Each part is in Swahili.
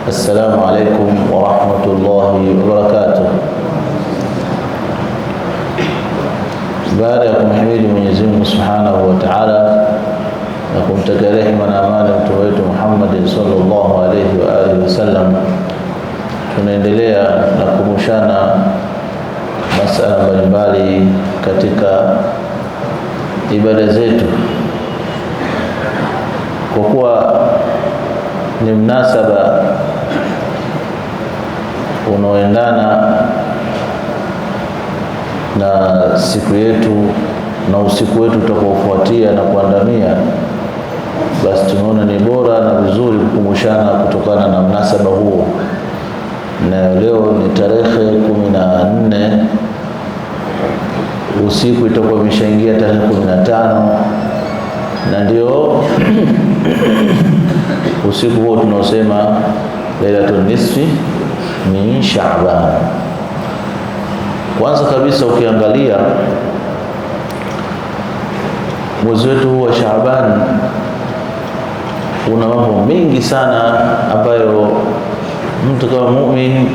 السلام عليكم ورحمة الله وبركاته. Baada ya kumhimidi Mwenyezi Mungu Subhanahu wa Ta'ala na kumtakia rehema na amani mtume wetu Muhammad sallallahu alayhi wa alihi wasallam, tunaendelea na kumshana masala mbalimbali katika ibada zetu, kwa kuwa ni mnasaba unaoendana na siku yetu na usiku wetu utakaofuatia na kuandamia, basi tunaona ni bora na vizuri kukumbushana kutokana na mnasaba huo. Na leo ni tarehe 14, usiku itakuwa imeshaingia tarehe 15, na ndio usiku huo tunaosema Lailatul Nisfi min Sha'ban. Kwanza kabisa ukiangalia mwezi wetu huu wa Shaaban una mambo mengi sana ambayo mtu kama muumini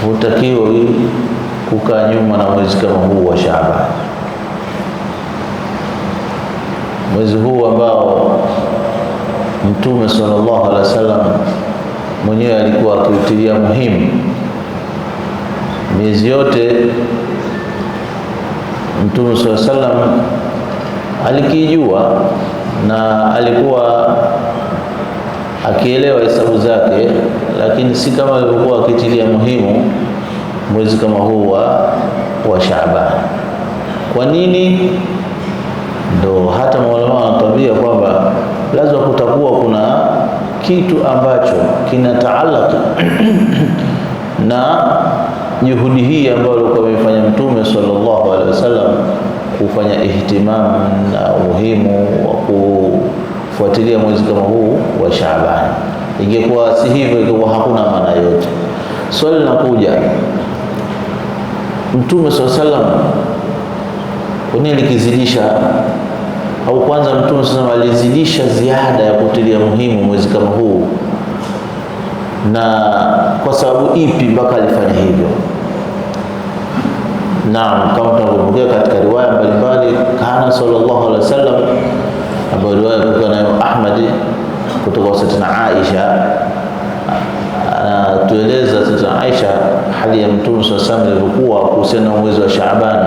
hutakiwi kukaa nyuma na mwezi kama huu wa Shaaban. Mwezi huu ambao Mtume sallallahu alaihi wasallam mwenyewe alikuwa akiutilia muhimu. Miezi yote Mtume sallallahu alaihi wasallam alikijua na alikuwa akielewa hesabu zake, lakini si kama alikuwa akitilia muhimu mwezi kama huu wa Shaaban. Kwa nini? Ndo hata maulama wanatuambia kwamba lazima kutakuwa kuna kitu ambacho kinataalaka na juhudi hii ambayo alikuwa amefanya Mtume sallallahu alaihi wasallam kufanya ihtimam na umuhimu wa kufuatilia mwezi kama huu wa Shaaban. Ingekuwa si hivyo, ingekuwa hakuna maana yote. Swali linakuja, Mtume sallallahu alaihi wasallam kwa nini alikizidisha? Au kwanza Mtume sallallahu alaihi wasallam alizidisha ziada ya kutilia muhimu mwezi kama huu, na kwa sababu ipi mpaka alifanya hivyo? Naam, kama tunavyopokea katika riwaya mbalimbali, kana sallallahu alaihi wasallam, ambayo riwaya kutoka nayo Ahmad kutoka kwa Sayyidatina Aisha, anatueleza Sayyidatina Aisha hali ya Mtume sallallahu alaihi wasallam ilikuwa kuhusiana na mwezi wa Shaaban,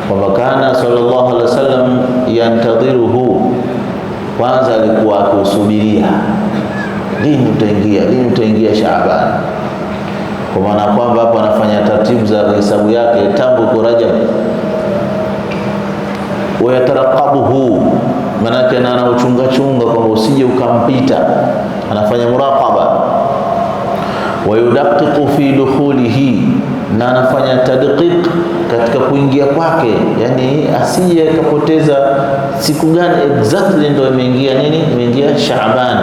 kwamba kana sallallahu alaihi wasallam yantadhiruhu, kwanza alikuwa akusubiria lini utaingia Shaaban, kwa maana kwamba hapo anafanya taratibu za hesabu yake tangu kwa Rajab. Wa yataraqabuhu, maana yake anauchunga kwamba usije ukampita, anafanya muraqaba. Wa yudaqiqu fi dukhulihi, na anafanya tadqiq katika kuingia kwake, yani asije kapoteza siku gani exactly ndio imeingia Shaaban.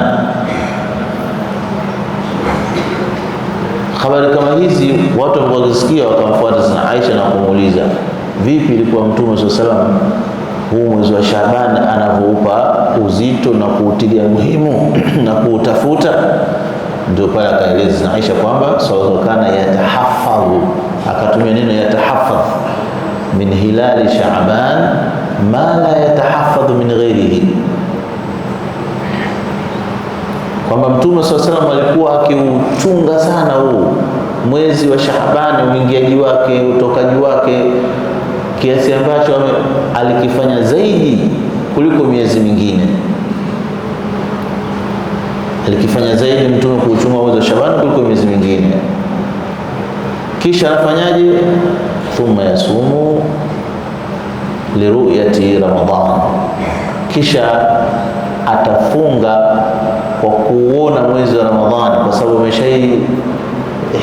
Habari kama hizi watu wakisikia wakamfuata sana Aisha na kumuuliza, vipi ilikuwa Mtume sallallahu alaihi wasallam huu mwezi wa Shaaban anavoupa uzito na kuutilia muhimu na kuutafuta? Ndio pale akaeleza na Aisha kwamba sallallahu kana yatahafadhu, akatumia neno yatahafadh min hilali Shaaban ma la yatahafadhu min ghairihi, kwamba Mtume sallallahu alaihi wasallam alikuwa akiuchunga sana huu mwezi wa Shaaban, uingiaji wake, utokaji wake, kiasi ambacho alikifanya zaidi kuliko miezi mingine. Alikifanya zaidi Mtume kuuchunga mwezi wa Shaaban kuliko miezi mingine. Kisha anafanyaje? Thumma yasumu liruyati Ramadhan, kisha atafunga kwa kuona mwezi wa Ramadhani, kwa sababu ameshai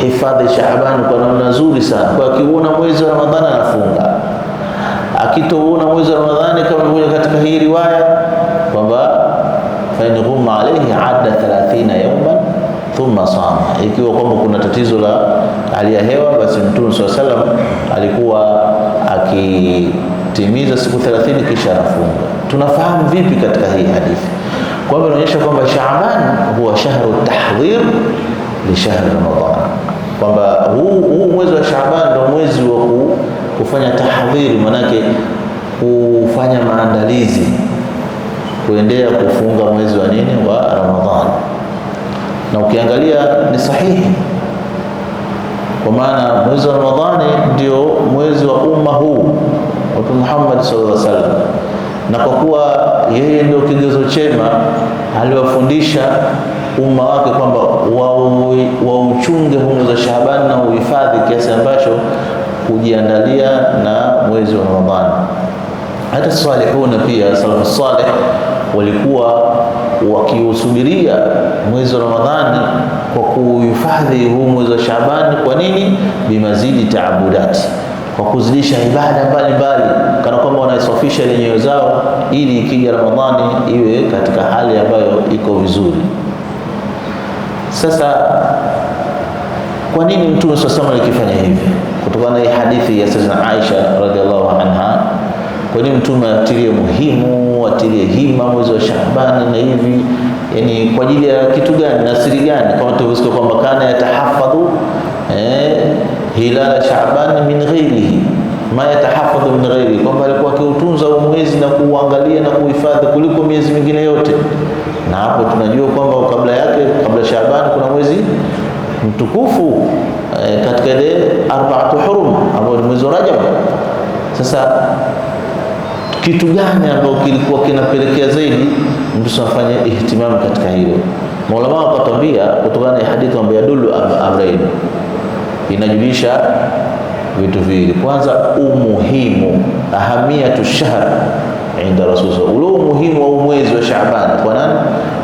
hifadhi Shaaban kwa namna nzuri sana. Kwa akiona mwezi wa Ramadhani anafunga, akitouona mwezi wa Ramadhani kama ilivyo katika hii riwaya kwamba fa in ghumma alayhi adda 30 yawman thumma sama, ikiwa kwamba kuna tatizo la hali ya hewa, basi Mtume sallallahu alaihi wasallam alikuwa akitimiza siku 30 kisha anafunga. Tunafahamu vipi katika hii hadithi? Kwa hivyo inaonyesha kwamba Shaaban huwa shahru tahdhir li shahr Ramadhan, kwamba huu mwezi wa Shaaban ndio mwezi wa kufanya tahdhiri, manake kufanya maandalizi kuendea kufunga mwezi wa nini, wa Ramadhan. Na ukiangalia ni sahihi, kwa maana mwezi wa Ramadhani ndio mwezi wa umma huu wa Muhammad sallallahu alaihi wasallam, na kwa kuwa yeye ndio kigezo chema, aliwafundisha umma wake kwamba wauchunge huu mwezi wa Shaaban na uhifadhi kiasi ambacho kujiandalia na mwezi wa Ramadhani. Hata salihuna pia, salafu salih walikuwa wakiusubiria mwezi wa Ramadhani kwa kuhifadhi huu mwezi wa Shaaban. Kwa nini? Bimazidi taabudati, kwa kuzidisha ibada mbalimbali, kana kwamba wanaisafisha nyoyo zao, ili ikija Ramadhani iwe katika hali ambayo iko vizuri. Sasa kwa nini Mtume SAW alikifanya hivi? Kutokana na hadithi ya Sayyidina Aisha radhiallahu anha, kwa nini Mtume atilie hima mwezi wa Shaaban na hivi, yani kwa ajili ya kitu gani na siri gani? Kama tulivyosikia kwamba kana yatahafadhu hilal Shaaban min ghairihi ma yatahafadhu min ghairihi, kwamba alikuwa akiutunza mwezi na kuangalia na kuhifadhi kuliko miezi mingine yote. Na hapo tunajua kwamba kabla yake, kabla Shaaban, kuna mwezi mtukufu katika ile arba'atu hurum ambao ni mwezi wa Rajab. Sasa kitu gani ambao kilikuwa kinapelekea zaidi mtu afanye ihtimamu katika hilo? Maulama wakatambia kutokana na hadithi ambayo yadullu amrayn, inajulisha vitu viwili. Kwanza, umuhimu ahamiyatu shahr inda Rasulullah, ule umuhimu wa mwezi wa Shaaban kwa nani?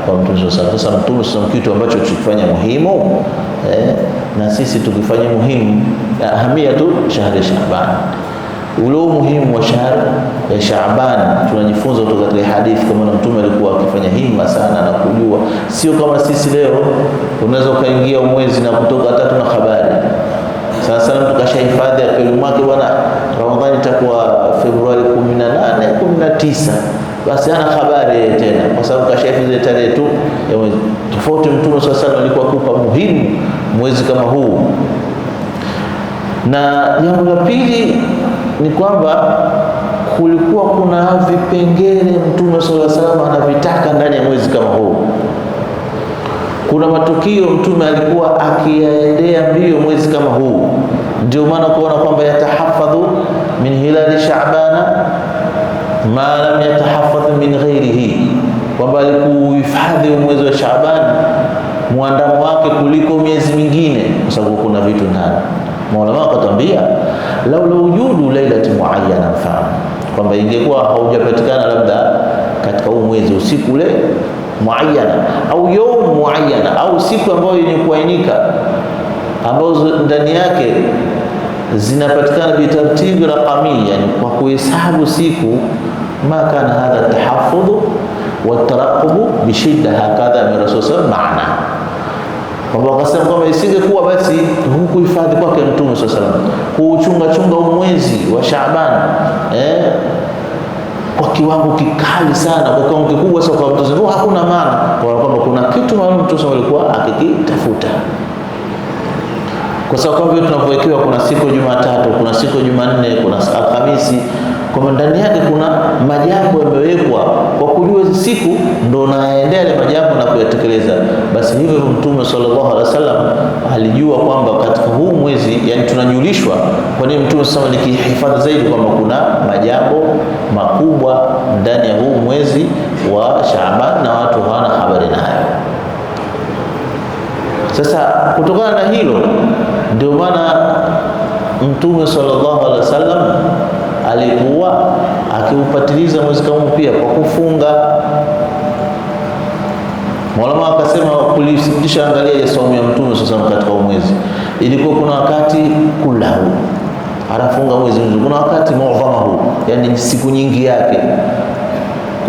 Kwa Mtume sallallahu alaihi wasallam. Mtume sallallahu, kitu ambacho tukifanya muhimu na sisi tukifanya muhimu, ahamiyatu shahri Shaaban, ule umuhimu wa shahr ya Shaaban tunajifunza kutoka katika hadithi, kama Mtume alikuwa akifanya hima sana na kujua. Sio kama sisi leo unaweza ukaingia mwezi na kutoka hata tuna habari. Sasa tukashahifadhi akili mwake, bwana Ramadhani itakuwa Februari 18 19, basi ana habari tena, kwa sababu kashahifadhi tarehe tu ya mwezi. Tofauti Mtume sallallahu alaihi wasallam alikuwa kupa muhimu mwezi kama huu. Na jambo la pili ni kwamba kulikuwa kuna vipengele Mtume sallallahu alaihi wasallam anavitaka ndani ya mwezi kama huu. Kuna matukio Mtume alikuwa akiyaendea mbio mwezi kama huu, ndio maana kuona kwamba yatahafadhu min hilali Shaabana ma lam yatahafadhu min ghairihi, kwamba alikuhifadhi mwezi wa Shaaban muandamo wake kuliko miezi mingine, kwa sababu kuna vitu ndani. Maulama wakatambia laula wujudu lailati muayyana, mfano kwamba ingekuwa haujapatikana labda katika huu mwezi usiku ule muayyana au yawm muayyana au siku ambayo yenye kuainika, ambazo ndani yake zinapatikana bitartibi raqami, yani kwa kuhesabu siku, ma kana hadha tahaffudhu wa taraqubu bishidda hakadha min Rasulullah maana, kwamba wakasema kwamba isingekuwa basi huku hifadhi kwake Mtume sallallahu alaihi wasallam kuuchunga mwezi wa Shaaban kwa kiwango kikali sana, kwa kiwango kikubwa sana, kwa mtu hakuna maana, kwa kwamba kuna kitu maalum Mtume alikuwa akikitafuta. Kwa sababu kama vile tunavyowekewa kuna siku ya Jumatatu, kuna siku ya Jumanne, kuna Alhamisi, kwa ndani yake kuna majambo yamewekwa kwa kujua hizo siku ndo naendea ile majambo na kuyatekeleza. Basi hivyo Mtume sallallahu alaihi wasallam alijua kwamba katika huu mwezi, yani tunajulishwa kwa nini Mtume sallallahu alaihi wasallam nikihifadhi zaidi kwamba kuna majambo makubwa ndani ya huu mwezi wa Shaaban na watu hawana habari nayo. Sasa kutokana na hilo ndio maana Mtume sallallahu alaihi wasallam alikuwa akiupatiliza mwezi kama pia kwa kufunga. Maulama akasema kulisitisha, angalia ya saumu ya Mtume sasa katika mwezi, ilikuwa kuna wakati kulahu anafunga mwezi mzima, kuna wakati muadhamahu, yani siku nyingi yake,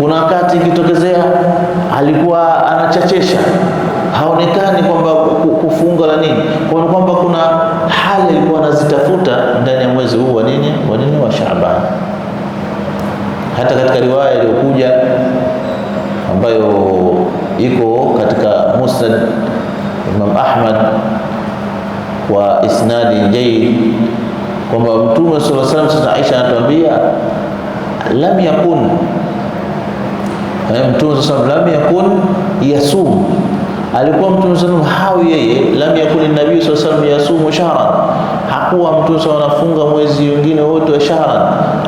kuna wakati ikitokezea alikuwa anachachesha, haonekani kwamba kufunga la nini, kwa kwamba kuna hali alikuwa anazitafuta ndani ya mwezi huu wa nini wa Shaaban. Hata katika riwaya iliyokuja ambayo iko katika Musnad Imam Ahmad wa isnadi jayyid kwamba Mtume sallallahu alaihi wasallam, Aisha anatuambia lam yakun, Mtume sallallahu alaihi wasallam lam yakun yasum, alikuwa Mtume sallallahu alaihi wasallam yeye, lam yakun an-nabii sallallahu alaihi wasallam yasumu shahran, hakuwa Mtume sallallahu alaihi wasallam anafunga mwezi mwingine wote wa shahran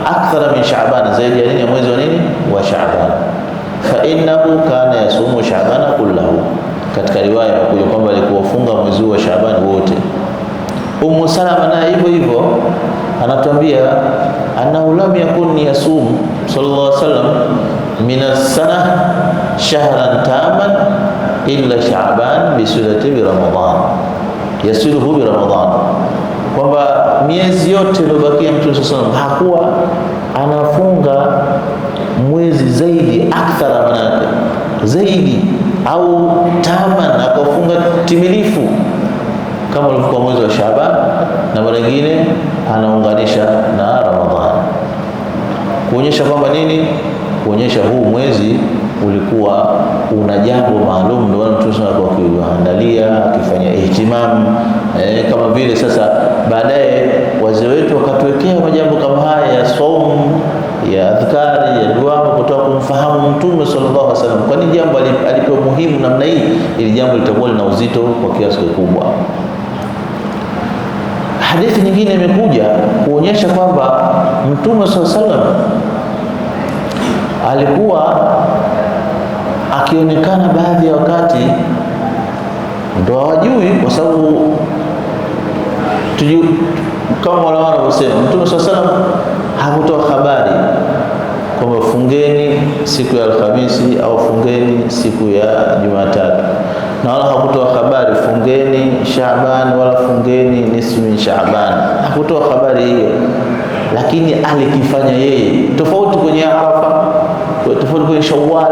akthara min Sha'ban, zaidi ya nini, mwezi wa nini, wa Sha'ban. Fa innahu kana yasumu Sha'ban kullahu, katika riwaya kuja kwamba alikuwa funga mwezi wa Sha'ban wote. Ummu Salama na hivyo hivyo anatuambia annahu lam yakun yasum sallallahu alaihi wasallam min as-sana shahran taman illa Sha'ban bi sulati bi Ramadan, yasiluhu bi Ramadan, kwamba miezi yote iliyobakia Mtume sallallahu alaihi wasallam hakuwa anafunga mwezi zaidi, akthara manake zaidi, au taman, akafunga timilifu kama ulivyokuwa mwezi wa Shaaban, na mara nyingine anaunganisha na Ramadhani, kuonyesha kwamba nini, kuonyesha huu mwezi ulikuwa una jambo maalum, ndio Mtume alikuwa akiandalia, akifanya ihtimam. Kama vile sasa baadaye wazee wetu wakatuwekea majambo kama haya ya saumu, ya adhkari, ya dua, kutoka kumfahamu Mtume sallallahu alaihi wasallam, kwani jambo alipewa muhimu namna hii, ili jambo litakuwa lina uzito kwa kiasi kikubwa. Hadithi nyingine imekuja kuonyesha kwamba Mtume sallallahu alaihi wasallam alikuwa akionekana baadhi ya wakati ndio hawajui, kwa sababu kama wale wanavyosema Mtume sallallahu alaihi wasallam hakutoa habari kwamba fungeni siku ya Alhamisi au fungeni siku ya Jumatatu, na wala hakutoa habari fungeni Shaaban wala fungeni nisfu min Shaaban, hakutoa habari hiyo, lakini alikifanya yeye, tofauti kwenye Arafa, tofauti kwenye Shawwal,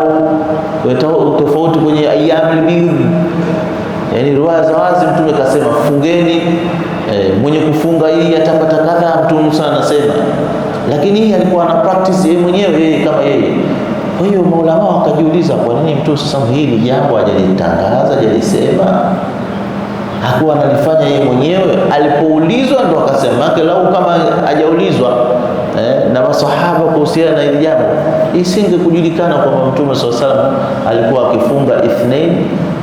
tofauti kwenye ayyamul bidh. Yani riwaya za wazi Mtume kasema fungeni, mwenye kufunga hii atapata kadha, Mtume sana anasema, lakini hii alikuwa ana practice yeye mwenyewe, yeye kama yeye. Kwa hiyo maulama wakajiuliza, kwa nini Mtume sasa hili jambo hajalitangaza, hajalisema, hakuwa analifanya yeye mwenyewe? Alipoulizwa ndo akasema, lau kama hajaulizwa na masahaba kuhusiana na hili jambo, isinge kujulikana kwamba Mtume sallallahu alaihi wasallam alikuwa akifunga Ithnain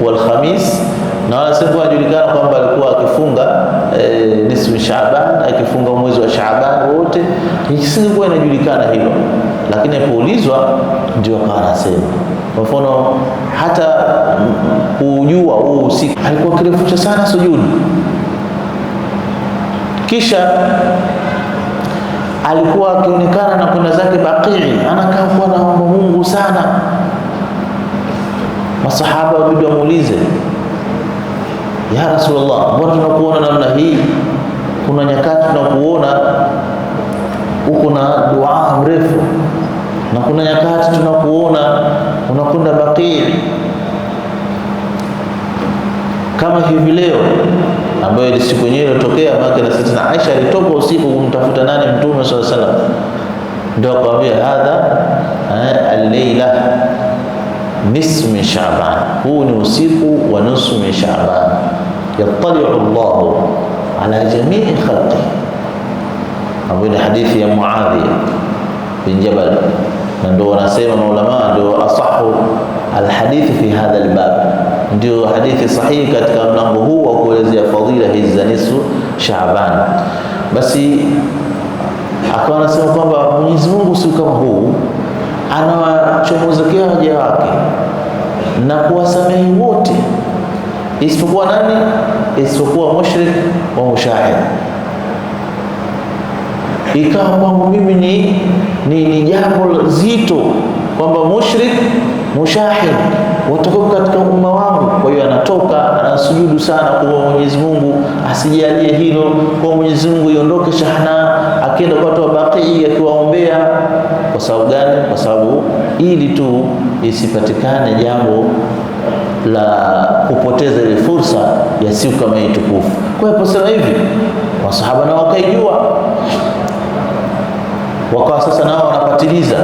wal Khamis, na wala sikuwa ajulikana kwamba alikuwa akifunga nisfu Shaaban, akifunga mwezi wa Shaaban wote, isingekuwa inajulikana hilo. Lakini alipoulizwa ndio akawa anasema. Kwa mfano hata kujua huu usiku alikuwa kirefusha sana sujudu, kisha alikuwa akionekana na kwenda zake Baqii, anakaa kwa naomba Mungu sana. Masahaba wabidi wamuulize, ya Rasulullah, mbona tunakuona namna hii? Kuna nyakati tunakuona uko na dua mrefu, na kuna nyakati tunakuona unakwenda Baqii kama hivi leo, ambayo ile siku yenyewe ilitokea maka na sisi Aisha alitoka usiku kumtafuta nani? Mtume sallallahu alaihi wasallam. Ndio akamwambia hadha al-laila nisfu min Shaaban, huu ni usiku wa nusu min Shaaban, yattali'u Allah ala jamii khalqi, ambayo ni hadithi ya Muadh bin Jabal, na ndio wanasema maulama ndio asahu alhadithi fi hadha albab, ndio hadithi sahihi katika mlango huu wa kuelezea fadhila hizi za nisfu Shaaban. Basi akawa anasema kwamba Mwenyezi Mungu si kama huu anawachomozekea waja wake na kuwasamehe wote isipokuwa nani? Isipokuwa mushrik wa mushahid. Ikawa kwangu mimi ni jambo zito kwamba mushrik mushahid watakuwa katika umma wangu. Kwa hiyo anatoka anasujudu sana kwa Mwenyezi Mungu asijalie hilo, kwa Mwenyezi Mungu iondoke shahana, akienda kwa watu wa Baqii akiwaombea. Kwa sababu gani? Kwa sababu ili tu isipatikane jambo la kupoteza ile fursa ya siku kama hii tukufu. Kwa hiyo posema hivi masahaba nao wakaijua, wakawa sasa nao wanapatiliza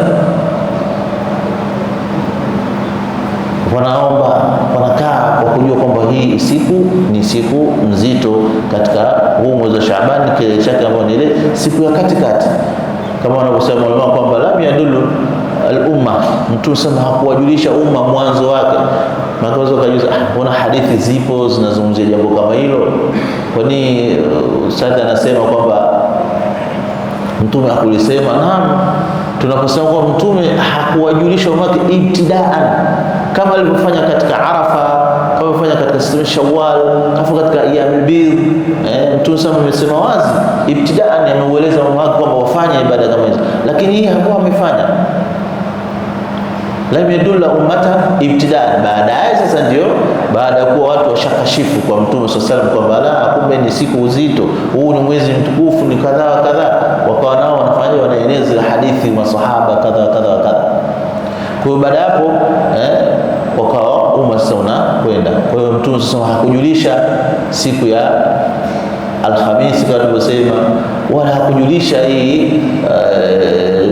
wanaomba, wanakaa kwa kujua kwamba hii siku ni siku nzito katika huu mwezi wa Shaaban, kilele chake ambao ni ile siku ya katikati, kama wanavyosema ulama kwamba lam yadullu al-umma, mtu sema hakuwajulisha umma mwanzo wake. Makazo kajuza, mbona hadithi zipo zinazungumzia jambo kama hilo? Kwani Saad anasema kwamba mtume hakulisema? Naam, tunaposema kwa mtume hakuwajulisha umma ibtidaan, kama alivyofanya katika Arafa, kama alivyofanya katika siku Shawwal, kama katika ayyamul bidh. Mtume sema amesema wazi ibtidaan, ameueleza umma kwamba wafanye ibada kama hizo, lakini hii hakuwa amefanya. Lam yadulla ummata ibtidaan. Baadaye sasa ndio baada ya kuwa watu washakashifu kwa mtume sallallahu alaihi wasallam kwamba la, kumbe ni siku uzito, huu ni mwezi mtukufu, ni kadha kadha, wakawa nao wanafanya wanaeneza hadithi masahaba kadha kadha kadha. Kwa hiyo baada hapo wakawa umma sasa unakwenda. Kwa hiyo mtume sasa hakujulisha siku ya Alhamisi kama tulivyosema, wala hakujulisha hii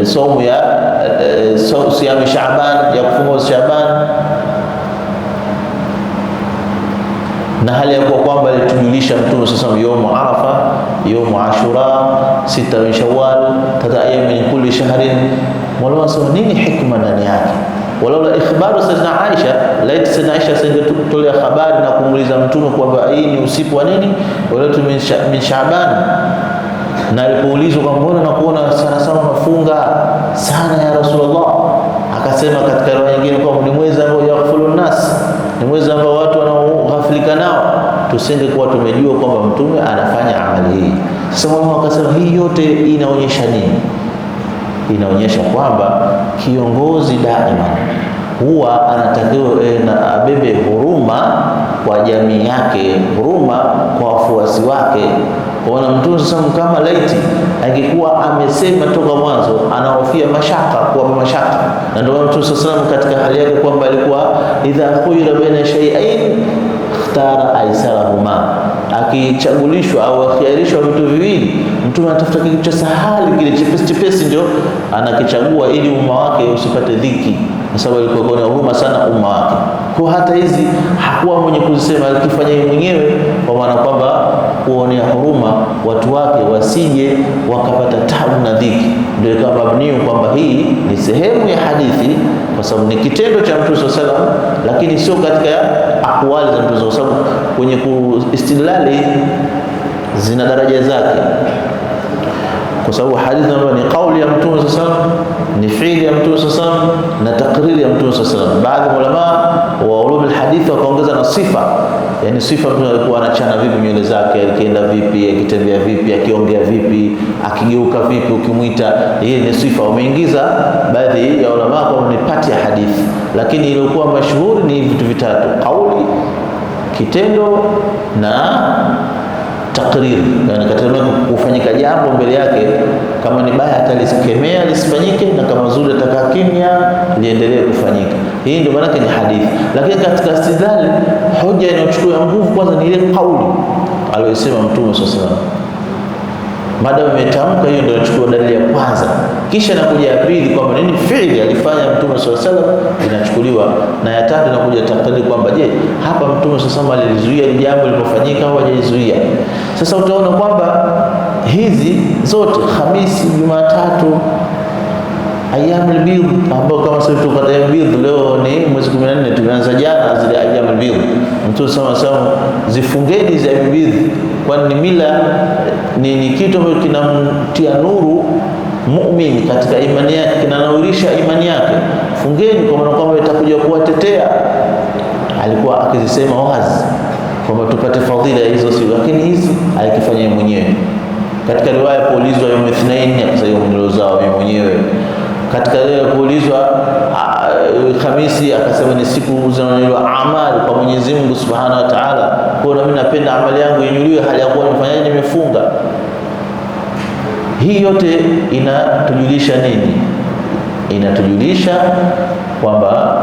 somo ya siamu Shaaban, ya kufunga Shaaban, na hali ya kuwa kwamba alitujulisha mtume sasa yaumu Arafa, yaumu Ashura, 6 min Shawwal, 3 ayyam min kulli shahrin. Wala sema nini hikma ndani yake? Wala ikhbaru Sayyidina Aisha, laiti Sayyidina Aisha singetolea habari na kumuuliza mtume kwamba hii ni usiku wa nini, wala min Shaaban. Na alipoulizwa kwamba mbona nakuona sana sana unafunga sana ya Rasulullah, akasema katika riwaya nyingine kwamba ni mwezi ambao yaghfulun nas, ni mwezi ambao watu wanaoghafilika nao, tusingekuwa tumejua kwamba mtume anafanya amali hii. Sasa wao wakasema hii yote inaonyesha nini? Inaonyesha kwamba kiongozi daima huwa anatakiwa na abebe huruma kwa jamii yake, huruma kwa wafuasi wake. Kwa mtume sasa kama laiti angekuwa amesema toka mwanzo anahofia mashaka, kwa mashaka, na ndio mtume sasa katika hali yake kwamba alikuwa idha khuyira baina shay'ain ikhtara aisarahuma, akichagulishwa au akhiarishwa vitu viwili, mtume anatafuta kitu cha sahali, kile chepesi chepesi ndio anakichagua ili umma wake usipate dhiki, kwa sababu alikuwa na huruma sana umma wake. Kwa hata hizi hakuwa mwenye kuzisema, alikifanya yeye mwenyewe, kwa maana kwamba kuonea huruma watu wake wasije wakapata tabu na dhiki. Ndio kama mabniu kwamba hii ni sehemu ya hadithi, kwa sababu ni kitendo cha Mtume sallallahu alaihi wasallam, lakini sio katika akwali za Mtume, kwa sababu kwenye kuistilali zina daraja zake, kwa sababu hadithi ni kauli ya Mtume sallallahu alaihi wasallam, ni fiili ya Mtume sallallahu alaihi wasallam, na takriri ya Mtume sallallahu alaihi wasallam. Baadhi ya ulama wa ulum alhadith wakaongeza na sifa, yani sifa Mtume alikuwa anachana vipi nywele zake, akienda vipi, akitembea vipi, akiongea vipi, akigeuka vipi, ukimwita, hii ni sifa. Wameingiza baadhi ya ulama kwa ni pati ya hadithi, lakini iliyokuwa mashuhuri ni vitu vitatu: kauli, kitendo na takriri. Yani katika kufanyika jambo mbele yake, kama ni baya atalisikemea lisifanyike, na kama zuri atakaa kimya liendelee kufanyika. Hii ndio maana ni hadithi. Lakini katika istidlal, hoja inayochukua nguvu kwanza ni ile kauli aliyosema Mtume sallallahu alaihi wasallam. Maadamu imetamka, hiyo ndio inachukua dalili ya kwanza, kisha inakuja ya pili kwamba nini fiili alifanya Mtume sallallahu alaihi wasallam inachukuliwa, na ya tatu inakuja takriri kwamba je, hapa Mtume sallallahu alaihi wasallam alizuia jambo lilipofanyika au hajazuia. Sasa utaona kwamba hizi zote Hamisi, Jumatatu, ayyamul bidh, ambao kama sasa tukata ayyamul bidh, leo ni mwezi 14, tumeanza jana zile ayyamul bidh. Mtume sallallahu alaihi wasallam zifungeni hizo ayyamul bidh, kwani mila ni kitu ambacho kinamtia nuru muumini katika imani yake, kinanawirisha imani yake. Fungeni kwa maana kwamba itakuja kuwatetea. Alikuwa akizisema wazi kwamba tupate fadhila hizo siku, lakini hizi alikifanya mwenyewe. Katika riwaya kuulizwa yawm ithnain, akasema nilozao mimi mwenyewe. Katika ile kuulizwa Hamisi, akasema ni siku zinazonyanyuliwa amali kwa Mwenyezi Mungu Subhanahu wa Ta'ala. Kwa hiyo mimi napenda amali yangu inyuliwe hali ya kuwa nimefanyaje, nimefunga. Hii yote inatujulisha nini? Inatujulisha kwamba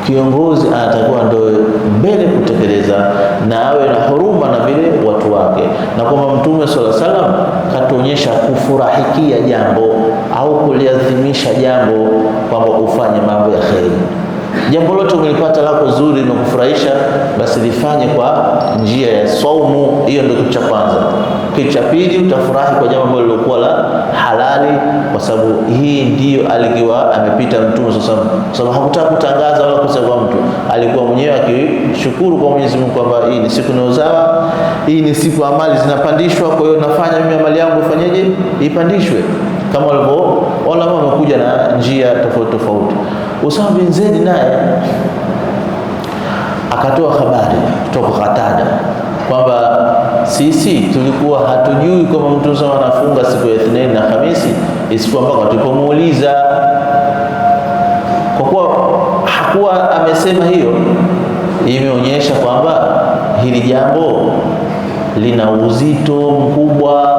kiongozi anatakiwa ndio mbele kutekeleza, na awe na huruma na vile watu wake, na kwamba Mtume sallallahu alaihi wasallam katuonyesha kufurahikia jambo au kuliadhimisha jambo kwamba ufanye mambo ya kheri. Jambo lote umelipata lako zuri na kufurahisha, basi lifanye kwa njia ya saumu. Hiyo ndio kitu cha kwanza. Kitu cha pili, utafurahi kwa jambo ambalo lilikuwa la halali, kwa sababu hii ndio alikuwa amepita Mtume sallallahu alaihi wasallam, kwa sababu hakutaka kutangaza wala kusema kwa mtu. Alikuwa mwenyewe akishukuru kwa Mwenyezi Mungu kwamba hii ni siku inayozawa, hii ni siku amali zinapandishwa, kwa hiyo nafanya mimi amali yangu ifanyeje, ipandishwe. Kama walivyo wala wamekuja na njia tofauti tofauti. Usama bin Zaid naye akatoa habari kutoka Qatada kwamba sisi tulikuwa hatujui kama Mtume anafunga siku ya Ithnain na Hamisi, isipokuwa mpaka tulipomuuliza. Kwa kuwa hakuwa amesema hiyo, imeonyesha kwamba hili jambo lina uzito mkubwa.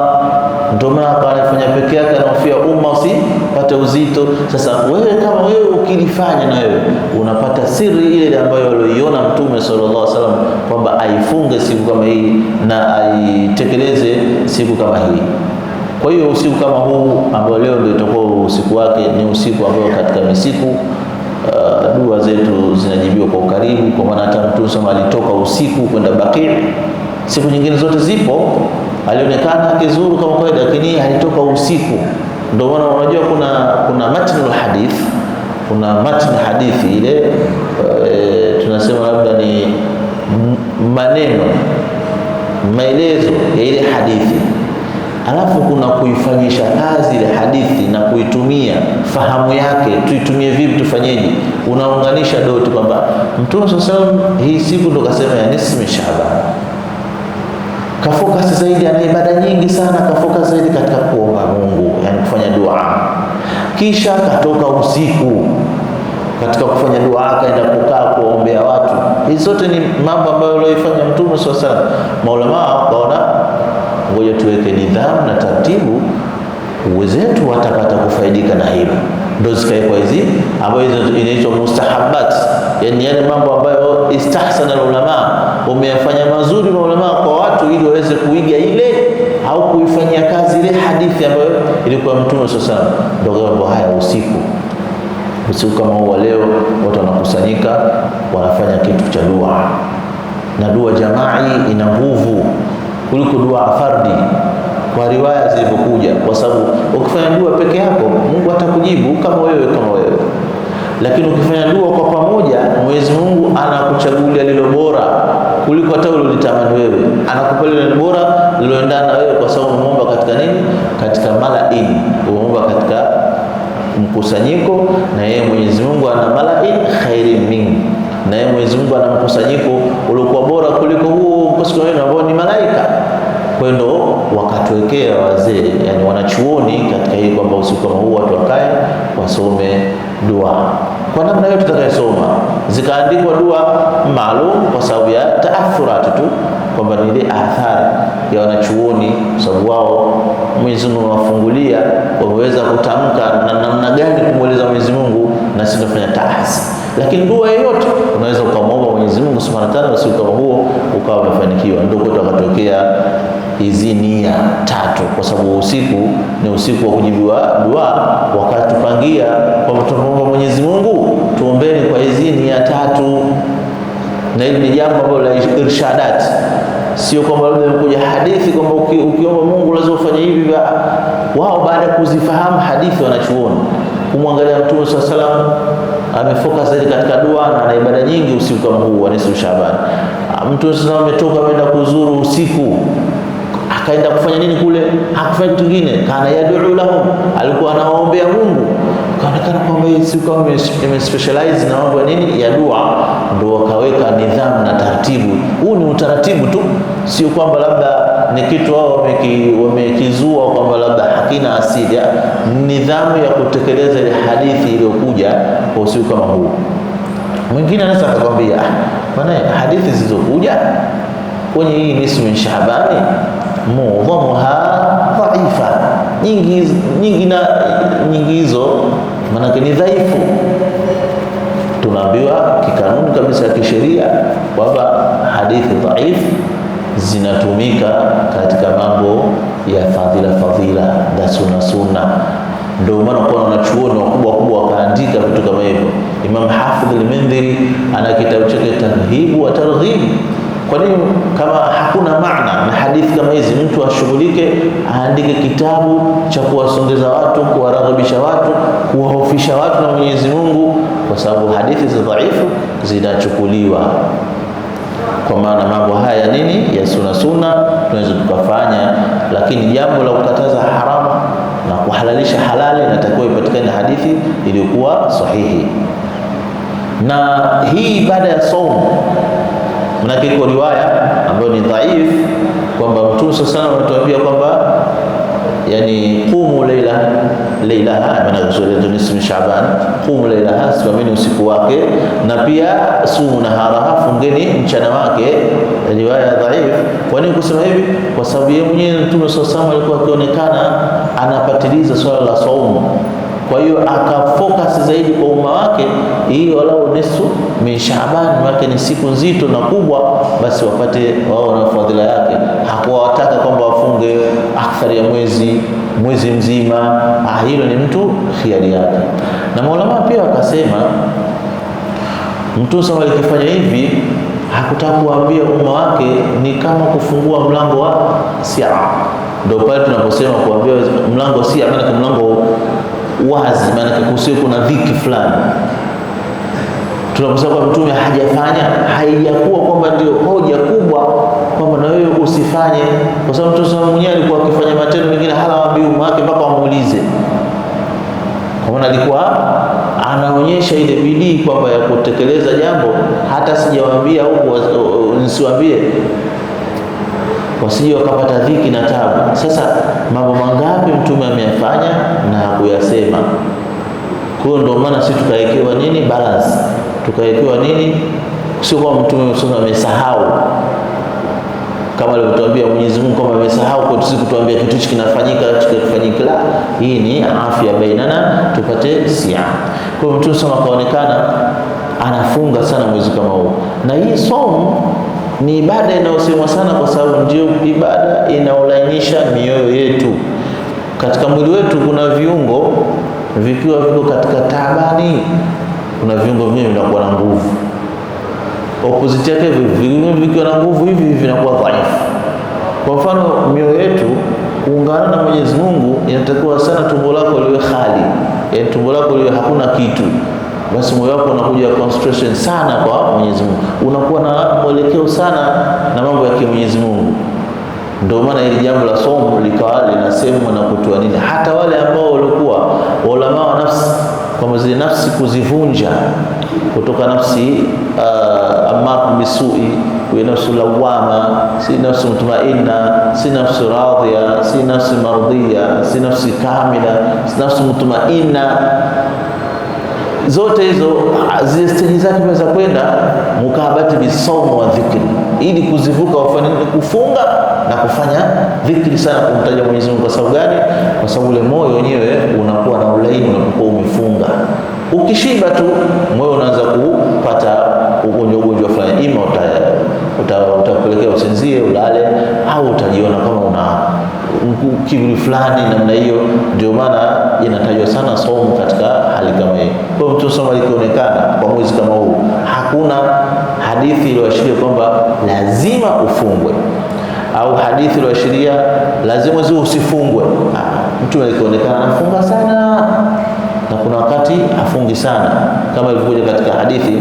Ndio maana anafanya peke yake, anahofia umma usipate uzito. Sasa wewe kama wewe ukilifanya, na wewe unapata siri ile ambayo aliyoiona Mtume sallallahu alaihi wasallam kwamba aifunge siku kama hii na aitekeleze siku kama hii. Kwa hiyo usiku kama huu ambao leo ndio itakuwa usiku wake, ni usiku ambao katika misiku dua zetu zinajibiwa kwa ukaribu, kwa maana hata Mtume sallallahu alitoka usiku kwenda Baqi. Siku nyingine zote zipo alionekana kizuru kama kawaida, lakini alitoka usiku. Ndio maana unajua kuna matnul hadith, kuna matn hadithi ile tunasema labda ni maneno, maelezo ya ile hadithi, alafu kuna kuifanyisha kazi ile hadithi na kuitumia fahamu yake, tuitumie vipi, tufanyeje. Unaunganisha doti kwamba Mtume sallallahu alaihi wasallam hii siku ndo kasema ya nisfi Shaaban, kafocus zaidi, ana ibada nyingi sana, kafocus zaidi katika kuomba Mungu, yani kufanya dua. Kisha katoka usiku katika kufanya dua, akaenda kukaa kuombea watu. Hizi zote ni mambo ambayo aliyofanya Mtume sallallahu alaihi wasallam. Maulama wakaona ngoja tuweke nidhamu na taratibu, wenzetu watapata kufaidika na hilo. Ndio zikaekwa hizi ambazo inaitwa mustahabbat, yani yale mambo ambayo istahsana ulama, wameyafanya mazuri maulama kwa watu ili waweze kuiga ile au kuifanyia kazi ile hadithi ambayo ilikuwa Mtume sallallahu alaihi wasallam. Ndio mambo haya usiku kama huu leo watu wanakusanyika wanafanya kitu cha dua, na dua jamai ina nguvu kuliko dua fardi kwa riwaya zilizokuja, kwa sababu ukifanya dua peke yako Mungu atakujibu kama wewe. Lakini ukifanya dua kwa pamoja, Mwenyezi Mungu anakuchagulia lilo bora kuliko hata ulitamani wewe. Anakupa lile bora liloendana na wewe, kwa sababu umeomba katika nini? Katika malaini, umeomba katika mkusanyiko, na yeye Mwenyezi Mungu ana malain khairin min, na yeye Mwenyezi Mungu ana mkusanyiko uliokuwa bora kuliko huo mkusanyiko ambao ni malaika. Kwa hiyo wakatuwekea wazee, yani wanachuoni katika hii kwamba usiku kama huu watu wakae wasome dua kwa namna yote tutakayosoma. Zikaandikwa dua maalum kwa sababu ya taathurat tu, kwamba ni ile athari ya wanachuoni, sababu wao Mwenyezi Mungu amewafungulia, wameweza kutamka na namna gani kumweleza Mwenyezi Mungu, na sisi tunafanya taasi. Lakini dua yoyote unaweza ukamwomba Mwenyezi Mungu Subhanahu wa Ta'ala, usiku kama huo ukawa umefanikiwa. Ndio kwa tukatokea hizi nia tatu, kwa sababu usiku ni usiku wa kujibiwa dua. Wakatupangia kwa tuombe Mwenyezi Mungu, tuombeni kwa hizi nia tatu, na hili ni jambo ambalo la irshadat, sio kwamba labda imekuja hadithi kwamba ukiomba Mungu lazima ufanye hivi. Wao baada ya kuzifahamu hadithi wanachuoni, kumwangalia Mtume sallallahu alaihi wasallam amefocus zaidi katika dua na ana ibada nyingi usiku kama huu wa nisfu Shaaban. Mtume sallallahu alaihi wasallam ametoka ameenda kuzuru usiku, akaenda kufanya nini kule? Hakufanya kitu kingine, kana yad'u lahum, alikuwa anawaombea Mungu. Kaonekana kwamba hii siku imespecialize na mambo ya nini, ya dua. Ndio wakaweka nidhamu na taratibu. Huu ni utaratibu tu, sio kwamba labda ni kitu wao wamekizua kwamba labda hakina asili. Nidhamu ya kutekeleza ile hadithi iliyokuja kwa usiku kama huu. Mwingine anaweza kukwambia bwana, hadithi zilizokuja kwenye hii nisfu Shaabani muadhamuha dhaifa, nyingi hizo maana ni dhaifu. Tunaambiwa kikanuni kabisa ya kisheria kwamba hadithi dhaifu zinatumika katika mambo ya fadhila za sunna. Ndio maana kwa wanachuoni wakubwa wakaandika vitu kama hivyo. Imam Hafidh al-Mindhiri ana kitabu chake Tarhib wa Targhib. Kwa nini kama hakuna maana na hadithi kama hizi, mtu ashughulike aandike kitabu cha kuwasongeza watu, kuwaraghabisha watu, kuwahofisha watu na Mwenyezi Mungu, kwa sababu hadithi za dhaifu zinachukuliwa. Kwa maana mambo haya nini ya sunna tunaweza tukafanya, lakini jambo la kukataza haramu na kuhalalisha halali inatakiwa ipatikane hadithi iliyokuwa sahihi. Na hii ibada ya saumu, manake iko riwaya ambayo ni dhaif kwamba Mtume sallallahu alayhi wasallam anatuambia kwamba yani qumu laylaha, maana sura nisfu Shaaban, qumu laylaha, simameni usiku wake, na pia sumu naharaha, fungeni mchana wake. Riwaya dhaif. Kwa nini kusema hivi? Kwa sababu yeye mwenyewe Mtume sallallahu alayhi wasallam alikuwa akionekana anapatiliza swala la saumu, kwa hiyo akafocus zaidi kwa umma wake, ili walau nisfu min Shaaban, maana ni siku nzito na kubwa, basi wapate wao na fadhila yake. Hakuwataka kwamba wafunge akthari ya mwezi mzima. Hilo ni mtu khiari yake. Na maulama pia wakasema Mtume SAW alikifanya hivi hakutaka kuambia umma wake ni kama kufungua mlango wa sia. Ndio pale tunaposema kuambia mlango sia, maana mlango wazi, maana kusiwe kuna dhiki fulani. Tunaposema kwa Mtume hajafanya, haijakuwa kwamba ndio hoja kubwa kwamba na wewe usifanye, kwa sababu Mtume mwenyewe alikuwa akifanya matendo mengine halawaambii umma wake mpaka wamuulize. Kwa maana alikuwa anaonyesha ile bidii kwamba ya kutekeleza jambo, hata sijawaambia huko nisiwaambie wasije wakapata dhiki na tabu. Sasa mambo mangapi Mtume ameyafanya na hakuyasema? Kwa ndio maana sisi tukawekewa nini balance, tukawekewa nini, sio kwa Mtume sasa amesahau kama alivyotuambia Mwenyezi Mungu kama amesahau kwa sisi kutuambia kitu hiki kinafanyika kifanyike. La, hii ni afya bainana, tupate sia. Kwa hiyo Mtume sasa kaonekana anafunga sana mwezi kama huu, na hii somo ni ibada inayosemwa sana kwa sababu ndio ibada inaolainisha mioyo yetu. Katika mwili wetu kuna viungo vikiwa viko katika taabani, kuna viungo vingine vinakuwa na nguvu. Opposite yake viungo vikiwa na nguvu hivi vinakuwa dhaifu. Kwa mfano mioyo yetu kuungana na Mwenyezi Mungu inatakiwa sana tumbo lako liwe khali, yaani tumbo lako liwe hakuna kitu, basi moyo wako unakuja concentration sana kwa Mwenyezi Mungu, unakuwa na mwelekeo sana na mambo ya Mwenyezi Mungu. Ndio maana hili jambo la somo likawa linasemwa na kutoa nini, hata wale ambao walikuwa ulama wa nafsi, kwa zile nafsi kuzivunja kutoka nafsi amar bisui, wa nafsi lawama, si nafsi mutmainna, si nafsi radhiya, si nafsi mardhiya, si nafsi kamila, si nafsi mutmainna. Zote hizo zile stage zake za kwenda mukabati bisomo wa dhikri, ili kuzivuka wafanye kufunga na kufanya dhikri sana, kumtaja Mwenyezi Mungu. Kwa sababu gani? Kwa sababu ule moyo wenyewe unakuwa na ulaini unapokuwa umefunga. Ukishiba tu moyo unaanza kupata ugonjwa fulani, ima utakupelekea usinzie, ulale, au utajiona kama una kiburi fulani namna hiyo. Ndio maana inatajwa sana somo katika hali kama hiyo. Kwa mtu somo likionekana kwa mwezi kama huu, hakuna hadithi iliyoashiria kwamba lazima ufungwe au hadithi iliyoashiria lazima mwezi usifungwe. Mtu alionekana anafunga sana na kuna wakati afungi sana, kama ilivyokuja katika hadithi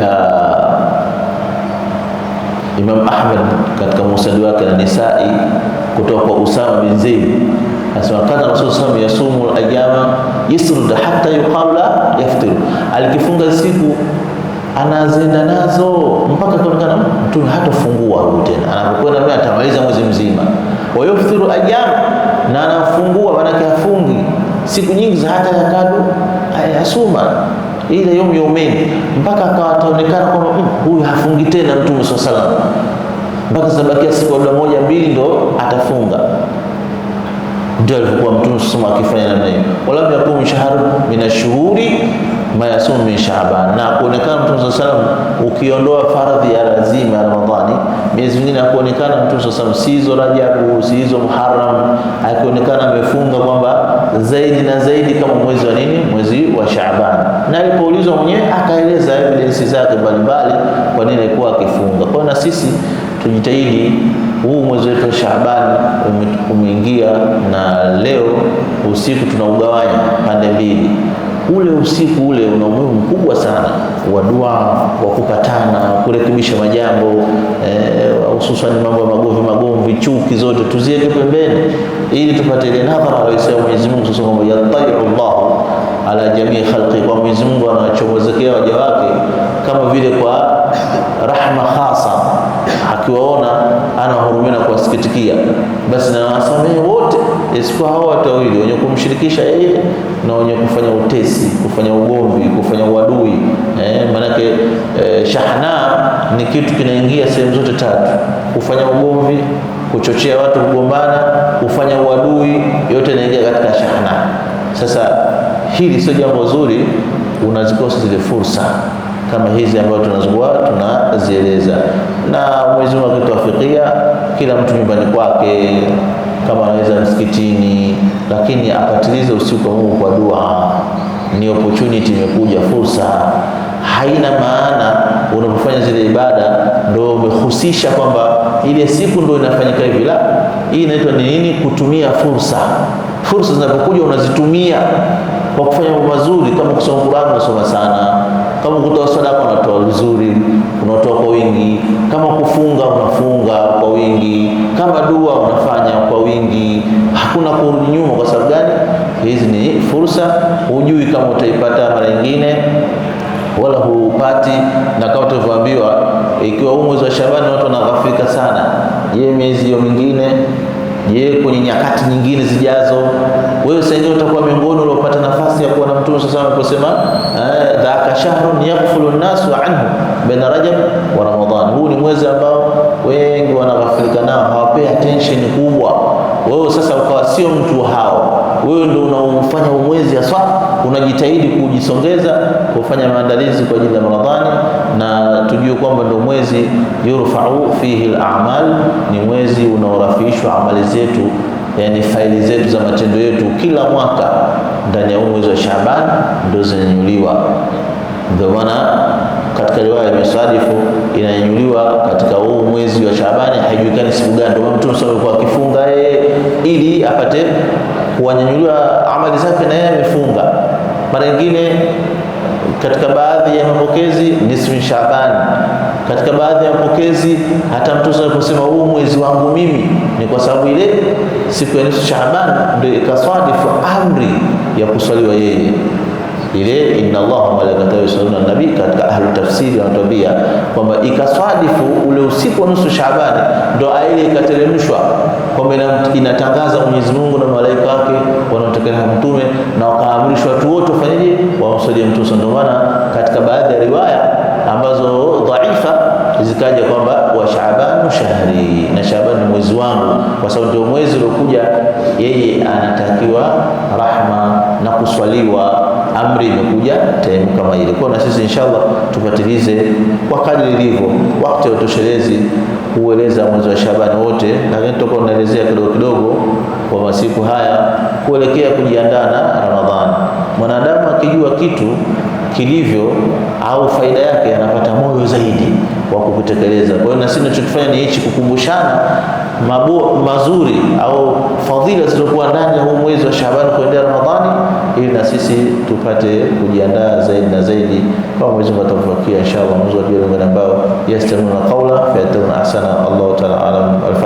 ya Imam Ahmad katika musnad wake na Nisai kutoka kwa Usama bin Zaid, asema kana Rasulullah sallallahu alayhi wasallam yasumu al-ayyama yasrud hatta yuqala yaftir, alikifunga siku anazenda nazo mpaka kuonekana mtu hatafungua tena, anapokwenda mbele atamaliza mwezi mzima. Wa yaftiru ayyam, na anafungua maana yake afungi siku nyingi za hata yakadu ayasuma ile yomeni, mpaka akawataonekana kwamba huyu hafungi tena Mtume sallallahu alaihi wasallam, mpaka sabakia siku moja mbili ndo atafunga. Ndio alikuwa Mtume sallallahu akifanya namna hiyo. Wala yakum shahr min ash-shuhuri ma yasum min Shaaban, na kuonekana Mtume sallallahu alaihi wasallam ukiondoa faradhi ya lazima ya Ramadhani, miezi mingine hakuonekana Mtume sasa, si hizo Rajabu, si hizo Muharram, hakuonekana amefunga kwamba zaidi na zaidi kama mwezi wa nini, mwezi wa Shaaban. Na alipoulizwa mwenyewe akaeleza evidence zake mbalimbali kwa nini alikuwa akifunga. Kwa na sisi tujitahidi, huu mwezi wetu wa Shaaban umeingia, na leo usiku tunaugawanya pande mbili. Ule usiku ule una umuhimu mkubwa sana wa dua, wa kupatana, kurekebisha majambo, hususan mambo ya magomvi, chuki zote tuziweke pembeni, ili tupate ile nadhara aliyosema Mwenyezi Mungu sasa, kwamba yatai'u Allah ala jamii khalqi, kwa Mwenyezi Mungu anawachomozekea waja wake kama vile kwa rahma khasa, akiwaona anahurumia na kuwasikitikia, basi na wasamehe wote isipokuwa hao watu wawili wenye kumshirikisha yeye na wenye kufanya utesi, kufanya ugomvi, kufanya uadui. Manake shahna ni kitu kinaingia sehemu zote tatu: kufanya ugomvi, kuchochea watu kugombana, kufanya uadui, yote inaingia katika shahna. Sasa hili sio jambo zuri, unazikosa zile fursa kama hizi ambazo tunazieleza. Na Mwenyezi Mungu akituwafikia, kila mtu nyumbani kwake, kama anaweza msikitini, lakini apatilize usiku wa Mungu kwa dua. Ni opportunity imekuja, fursa. Haina maana unapofanya zile ibada ndio umehusisha kwamba ile siku ndio inafanyika hivi. La, hii inaitwa ni nini? Kutumia fursa. Fursa zinapokuja unazitumia kwa kufanya mambo mazuri, kama kusoma Qur'an unasoma sana, kama kutoa sadaka unatoa vizuri, unatoa kwa wingi, kama kufunga unafunga kwa wingi, kama dua unafanya kwa wingi, hakuna kurudi nyuma. Kwa sababu gani? Hizi ni fursa, hujui kama utaipata mara nyingine wala hupati. Na kama tulivyoambiwa, ikiwa mwezi wa Shaaban watu wanaghafika sana, je, miezi hiyo mingine? Je, kwenye nyakati nyingine zijazo? Wewe sasa ndio utakuwa miongoni waliopata nafasi ya kuwa na Mtume sasa aliposema dhaka shahrun yaghfulu an-nasu anhu baina Rajab wa Ramadhan. Huu ni mwezi ambao wengi wanaghafilika nao, hawapei attention kubwa. Wewe sasa ukawa sio mtu hao, wewe ndio unaofanya mwezi hasa, unajitahidi kujisongeza kufanya maandalizi kwa ajili ya Ramadhani. Na tujue kwamba ndio mwezi yurfa'u fihi al-a'mal, ni mwezi unaorafishwa amali zetu, yani faili zetu za matendo yetu kila mwaka ndani ya mwezi wa Shaaban ndio zinanyuliwa. Ndio maana katika riwaya ya Musadifu inanyuliwa katika huu mwezi wa Shaaban, haijulikani siku gani. Ndio Mtume alikuwa akifunga ili apate kuwanyanyuliwa amali zake, na yeye amefunga. Mara nyingine katika baadhi ya mapokezi nisfu Shaaban, katika baadhi ya mapokezi hata Mtume aliposema huu mwezi wangu mimi, ni kwa sababu ile siku ya nisfu Shaaban ndio ikaswadifu amri ya kuswaliwa yeye ile inna Allaha wa malaikatahu yusalluna ala nabi. Katika ahlu tafsiri wanatuambia kwamba ikaswadifu ule usiku wa nusu Shaaban ndio ile ikateremshwa kwamba inatangaza Mwenyezi Mungu na malaika wake wanaotekeleza mtume, na wakaamrishwa watu wote wafanyaje, wamsalie mtume. Ndio maana katika baadhi ya riwaya ambazo dhaifa zikaja kwamba wa Shaaban shahri, na Shaaban ni mwezi wangu, kwa sababu ndio mwezi uliokuja yeye anatakiwa rahma na kuswaliwa, amri imekuja time kama ile. Kwa na sisi inshallah tupatilize kwa kadri ilivyo, wakati utoshelezi kueleza mwezi wa Shaaban wote, lakini tutakuwa tunaelezea kidogo kidogo kwa masiku haya kuelekea kujiandaa na Ramadhani. Mwanadamu akijua kitu kilivyo au faida yake, anapata moyo zaidi wa kukutekeleza. Kwa hiyo na sisi tunachofanya ni hichi, kukumbushana mazuri au fadhila zilizokuwa ndani ya huu mwezi wa Shaaban kuendea Ramadhani, ili na sisi tupate kujiandaa zaidi na zaidi. Kama Mwenyezi Mungu atatufikia inshallah, mwezi wa Ramadhani ambao yastamuna qawla fa yattuna ahsana. Allahu ta'ala alam.